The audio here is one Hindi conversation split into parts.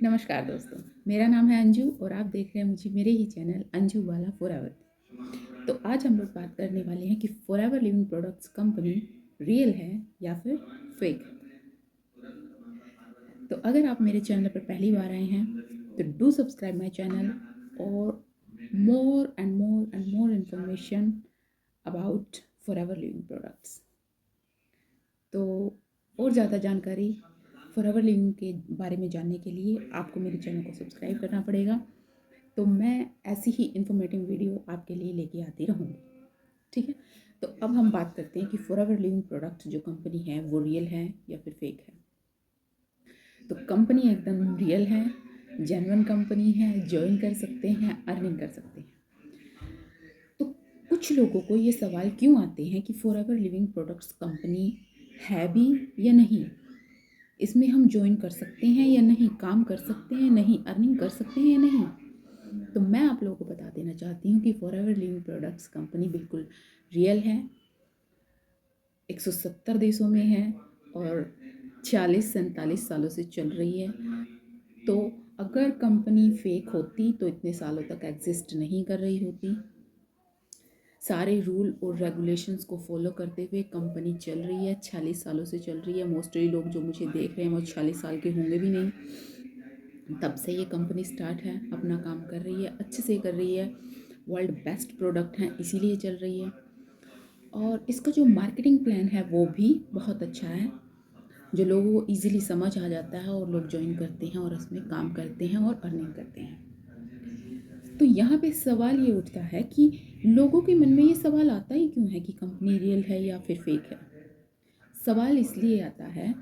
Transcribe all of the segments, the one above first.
नमस्कार दोस्तों, मेरा नाम है अंजू और आप देख रहे हैं मुझे मेरे ही चैनल अंजू वाला फॉरएवर। तो आज हम लोग बात करने वाले हैं कि forever living products company real है या फिर फेक है। तो अगर आप मेरे चैनल पर पहली बार आए हैं तो डू सब्सक्राइब माय चैनल और more and more and more information about forever living products. तो और ज़्यादा जानकारी फॉरएवर लिविंग के बारे में जानने के लिए आपको मेरे चैनल को सब्सक्राइब करना पड़ेगा। तो मैं ऐसी ही इन्फॉर्मेटिव वीडियो आपके लिए लेके आती रहूँगी। ठीक है, तो अब हम बात करते हैं कि फॉरएवर लिविंग प्रोडक्ट जो कंपनी है वो रियल है या फिर फेक है। तो कंपनी एकदम रियल है, जेन्युइन कंपनी है, ज्वाइन कर सकते हैं, अर्निंग कर सकते हैं। तो कुछ लोगों को ये सवाल क्यों आते हैं कि फॉरएवर लिविंग प्रोडक्ट्स कंपनी है भी या नहीं, इसमें हम ज्वाइन कर सकते हैं या नहीं, काम कर सकते हैं नहीं, अर्निंग कर सकते हैं या नहीं। तो मैं आप लोगों को बता देना चाहती हूँ कि फॉरएवर लिविंग प्रोडक्ट्स कंपनी बिल्कुल रियल है, 170 देशों में है और 40-47 सालों से चल रही है। तो अगर कंपनी फेक होती तो इतने सालों तक एग्जिस्ट नहीं कर रही होती। सारे रूल और रेगुलेशंस को फॉलो करते हुए कंपनी चल रही है, 46 सालों से चल रही है। मोस्टली लोग जो मुझे देख रहे हैं वो 46 साल के होंगे भी नहीं। तब से ये कंपनी स्टार्ट है, अपना काम कर रही है, अच्छे से कर रही है, वर्ल्ड बेस्ट प्रोडक्ट हैं इसीलिए चल रही है। और इसका जो मार्केटिंग प्लान है वो भी बहुत अच्छा है, जो लोगों को ईजिली समझ आ जाता है और लोग ज्वाइन करते हैं और उसमें काम करते हैं और अर्निंग करते हैं। तो यहाँ पे सवाल ये उठता है कि लोगों के मन में ये सवाल आता ही क्यों है कि कंपनी रियल है या फिर फेक है। सवाल इसलिए आता है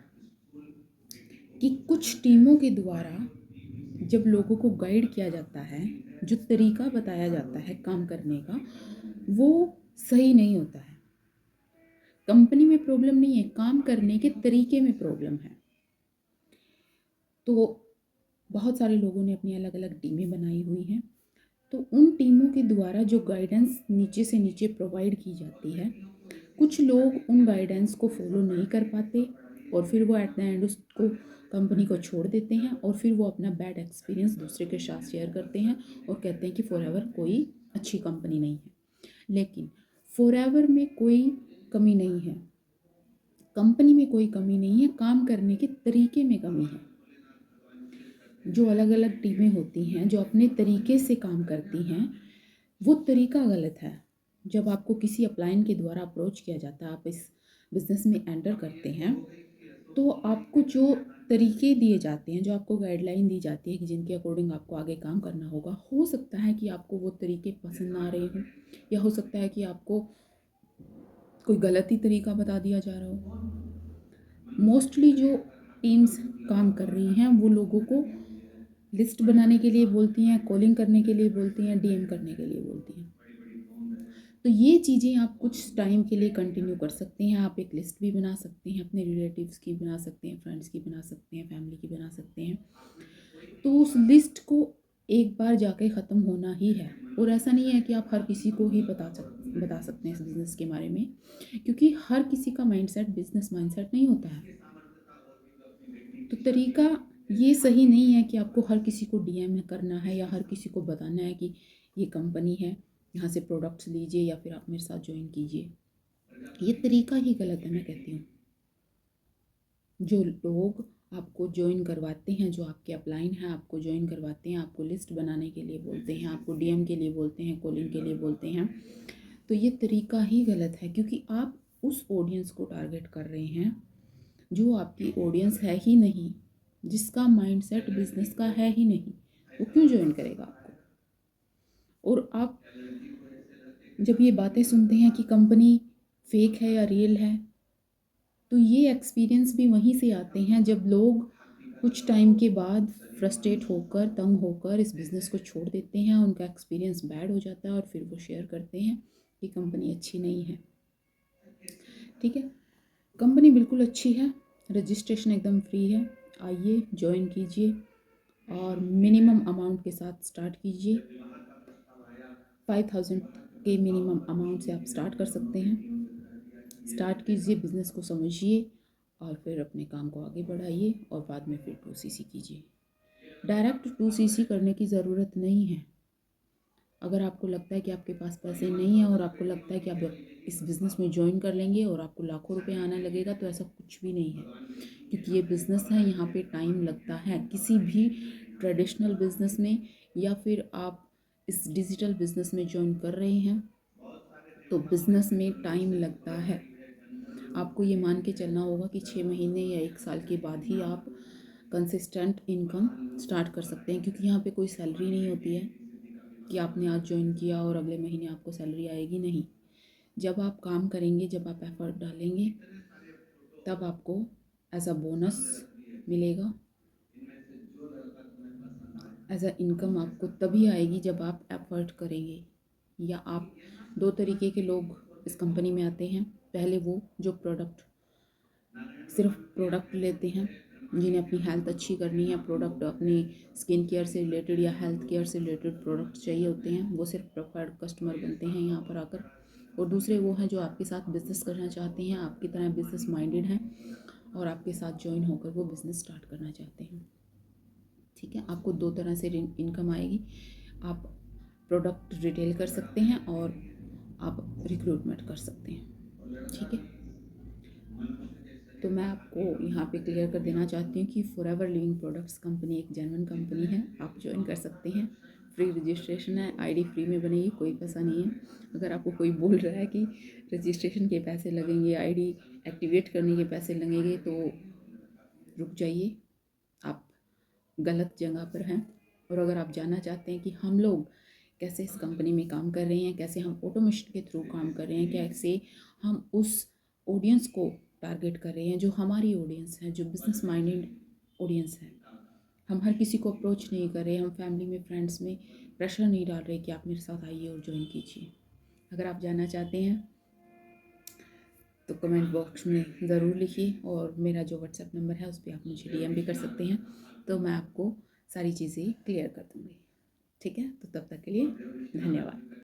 कि कुछ टीमों के द्वारा जब लोगों को गाइड किया जाता है, जो तरीका बताया जाता है काम करने का, वो सही नहीं होता है। कंपनी में प्रॉब्लम नहीं है, काम करने के तरीके में प्रॉब्लम है। तो बहुत सारे लोगों ने अपनी अलग अलग टीमें बनाई हुई हैं। तो उन टीमों के द्वारा जो गाइडेंस नीचे से नीचे प्रोवाइड की जाती है, कुछ लोग उन गाइडेंस को फॉलो नहीं कर पाते और फिर वो एट द एंड उसको कंपनी को छोड़ देते हैं और फिर वो अपना बैड एक्सपीरियंस दूसरे के साथ शेयर करते हैं और कहते हैं कि फॉरएवर कोई अच्छी कंपनी नहीं है। लेकिन फॉरएवर में कोई कमी नहीं है, कंपनी में कोई कमी नहीं है, काम करने के तरीके में कमी है। जो अलग अलग टीमें होती हैं जो अपने तरीके से काम करती हैं, वो तरीका गलत है। जब आपको किसी अपलाइन के द्वारा अप्रोच किया जाता है, आप इस बिज़नेस में एंटर करते हैं, तो आपको जो तरीके दिए जाते हैं, जो आपको गाइडलाइन दी जाती है कि जिनके अकॉर्डिंग आपको आगे काम करना होगा, हो सकता है कि आपको वो तरीके पसंद ना आ रहे हों, या हो सकता है कि आपको कोई गलत ही तरीका बता दिया जा रहा हो। मोस्टली जो टीम्स काम कर रही हैं वो लोगों को लिस्ट बनाने के लिए बोलती हैं, कॉलिंग करने के लिए बोलती हैं, डीएम करने के लिए बोलती हैं। तो ये चीज़ें आप कुछ टाइम के लिए कंटिन्यू कर सकते हैं। आप एक लिस्ट भी बना सकते हैं, अपने रिलेटिव्स की बना सकते हैं, फ्रेंड्स की बना सकते हैं, फैमिली की बना सकते हैं। तो उस लिस्ट को एक बार जाके ख़त्म होना ही है। और ऐसा नहीं है कि आप हर किसी को ही बता सकते हैं इस बिज़नेस के बारे में, क्योंकि हर किसी का माइंडसेट बिज़नेस माइंडसेट नहीं होता है। तो तरीका ये सही नहीं है कि आपको हर किसी को डीएम करना है या हर किसी को बताना है कि ये कंपनी है, यहाँ से प्रोडक्ट्स लीजिए या फिर आप मेरे साथ ज्वाइन कीजिए। ये तरीका ही गलत है, मैं कहती हूँ। जो लोग आपको ज्वाइन करवाते हैं, जो आपके अपलाइन हैं, आपको ज्वाइन करवाते हैं, आपको लिस्ट बनाने के लिए बोलते हैं, आपको डीएम के लिए बोलते हैं, कॉलिंग के लिए बोलते हैं, तो ये तरीका ही गलत है, क्योंकि आप उस ऑडियंस को टारगेट कर रहे हैं जो आपकी ऑडियंस है ही नहीं, जिसका माइंडसेट बिजनेस का है ही नहीं। वो क्यों ज्वाइन करेगा आपको। और आप जब ये बातें सुनते हैं कि कंपनी फेक है या रियल है, तो ये एक्सपीरियंस भी वहीं से आते हैं जब लोग कुछ टाइम के बाद फ्रस्ट्रेट होकर, तंग होकर इस बिज़नेस को छोड़ देते हैं, उनका एक्सपीरियंस बैड हो जाता है और फिर वो शेयर करते हैं कि कंपनी अच्छी नहीं है। ठीक है, कंपनी बिल्कुल अच्छी है, रजिस्ट्रेशन एकदम फ्री है। आइए ज्वाइन कीजिए और मिनिमम अमाउंट के साथ स्टार्ट कीजिए। 5000 के मिनिमम अमाउंट से आप स्टार्ट कर सकते हैं। स्टार्ट कीजिए, बिज़नेस को समझिए और फिर अपने काम को आगे बढ़ाइए और बाद में फिर प्रोसीसी कीजिए। डायरेक्ट 2CC करने की ज़रूरत नहीं है। अगर आपको लगता है कि आपके पास पैसे नहीं हैं और आपको लगता है कि आप इस बिज़नेस में ज्वाइन कर लेंगे और आपको लाखों रुपए आने लगेगा, तो ऐसा कुछ भी नहीं है, क्योंकि ये बिज़नेस है, यहाँ पे टाइम लगता है। किसी भी ट्रेडिशनल बिज़नेस में या फिर आप इस डिजिटल बिज़नेस में ज्वाइन कर रहे हैं तो बिज़नेस में टाइम लगता है। आपको ये मान के चलना होगा कि 6 महीने या 1 साल के बाद ही आप कंसिस्टेंट इनकम स्टार्ट कर सकते हैं, क्योंकि यहाँ पे कोई सैलरी नहीं होती है कि आपने आज ज्वाइन किया और अगले महीने आपको सैलरी आएगी, नहीं। जब आप काम करेंगे, जब आप एफर्ट डालेंगे, तब आपको एज अ बोनस मिलेगा। एज अ इनकम आपको तभी आएगी जब आप एफर्ट करेंगे। या आप दो तरीके के लोग इस कंपनी में आते हैं। पहले वो जो सिर्फ प्रोडक्ट लेते हैं, जिन्हें अपनी हेल्थ अच्छी करनी है, प्रोडक्ट अपनी स्किन केयर से रिलेटेड या हेल्थ केयर से रिलेटेड प्रोडक्ट चाहिए होते हैं, वो सिर्फ प्रेफर्ड कस्टमर बनते हैं यहाँ पर आकर। और दूसरे वो हैं जो आपके साथ बिज़नेस करना चाहते हैं, आपकी तरह बिज़नेस माइंडेड हैं और आपके साथ ज्वाइन होकर वो बिज़नेस स्टार्ट करना चाहते हैं। ठीक है, आपको दो तरह से इनकम आएगी। आप प्रोडक्ट रिटेल कर सकते हैं और आप रिक्रूटमेंट कर सकते हैं। ठीक है, तो मैं आपको यहाँ पे क्लियर कर देना चाहती हूँ कि फॉरएवर लिविंग प्रोडक्ट्स कंपनी एक जेन्युइन कंपनी है। आप ज्वाइन कर सकते हैं, फ्री रजिस्ट्रेशन है, आईडी फ्री में बनेगी, कोई पैसा नहीं है। अगर आपको कोई बोल रहा है कि रजिस्ट्रेशन के पैसे लगेंगे, आईडी एक्टिवेट करने के पैसे लगेंगे, तो रुक जाइए, आप गलत जगह पर हैं। और अगर आप जानना चाहते हैं कि हम लोग कैसे इस कंपनी में काम कर रहे हैं, कैसे हम ऑटोमेशन के थ्रू काम कर रहे हैं, कैसे हम उस ऑडियंस को टारगेट कर रहे हैं जो हमारी ऑडियंस है, जो बिजनेस माइंडेड ऑडियंस है। हम हर किसी को अप्रोच नहीं कर रहे, हम फैमिली में, फ्रेंड्स में प्रेशर नहीं डाल रहे कि आप मेरे साथ आइए और ज्वाइन कीजिए। अगर आप जानना चाहते हैं तो कमेंट बॉक्स में ज़रूर लिखिए, और मेरा जो व्हाट्सएप नंबर है उस पर आप मुझे DM भी कर सकते हैं, तो मैं आपको सारी चीज़ें क्लियर कर दूँगी। ठीक है, तो तब तक के लिए धन्यवाद।